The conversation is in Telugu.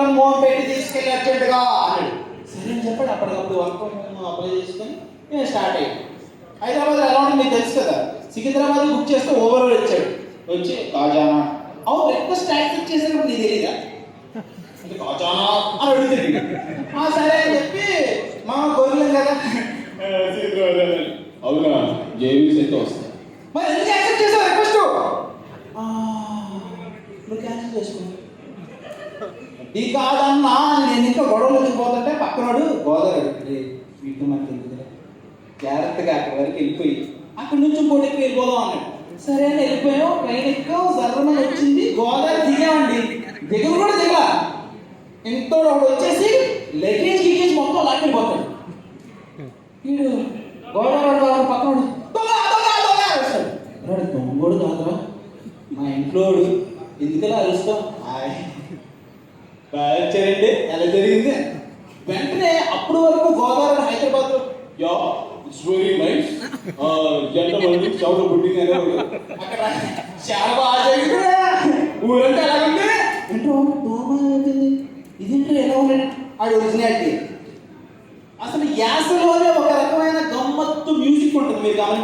ఫ్రమ్ హోమ్ పెట్టి తీసుకెళ్ళి అర్జెంటుగా అన్నాడు. సరే అని చెప్పాడు. అప్పటికప్పుడు వర్క్ ఫ్రమ్ హోమ్ అప్లై చేసుకొని నేను స్టార్ట్ అయ్యాను. హైదరాబాద్ ఎలా ఉంటుంది మీకు తెలుసు కదా. సికింద్రాబాద్ బుక్ చేస్తే ఓవర్ వచ్చాడు. వచ్చి కాజానా అవును బ్రేక్ఫాస్ట్ యాక్సెప్ట్ చేసేటప్పుడు నీకు తెలియదా అంటే కాజానా అని అడుగుతుంది. సరే అని చెప్పి మా గొర్రెలు కదా అవునా జేబీస్ అయితే వస్తాయి. మరి ఎందుకు యాక్సెప్ట్ చేసావు రిక్వెస్ట్? నువ్వు క్యాన్సిల్ చేసుకున్నావు. ఈ కాదన్నా నేను ఇంకా గొడవలోకి పోతుంటే పక్కనోడు గోదావరి వీటితో మనకి ఎందుకులే జాగ్రత్తగా అక్కడి వరకు వెళ్ళిపోయి అక్కడి నుంచి ఇంకోటికి వెళ్ళిపోదాం అన్నాడు. సరే అని వెళ్ళిపోయాం. ట్రైన్ ఎక్కాం. సర్రమని వచ్చింది. గోదావరి దిగామండి. దిగులు కూడా దిగలా. ఎంతో ఒకడు వచ్చేసి లగేజ్ మొత్తం లాక్కెళ్ళిపోతాడు. వీడు గోదావరి పక్కనోడు దొంగోడు కాదురా మా ఇంట్లోడు ఎందుకలా అరుస్తాం బాగా వచ్చారండి. ఎలా జరిగింది వెంటనే అప్పుడు వరకు Godavari Hyderabad yeah it's very nice gentlemen south బుడ్డింగ్ అనే అక్కడ చాలా బాగా జరిగింది. ఊరంతా ఎలా ఉంది ఏంటో ఇదేంటో ఎలా ఉన్నాడు అది ఒరిజినాలిటీ. అసలు యాసలోనే ఒక రకమైన గమ్మత్తు మ్యూజిక్ ఉంటుంది మీరు గమనించారు.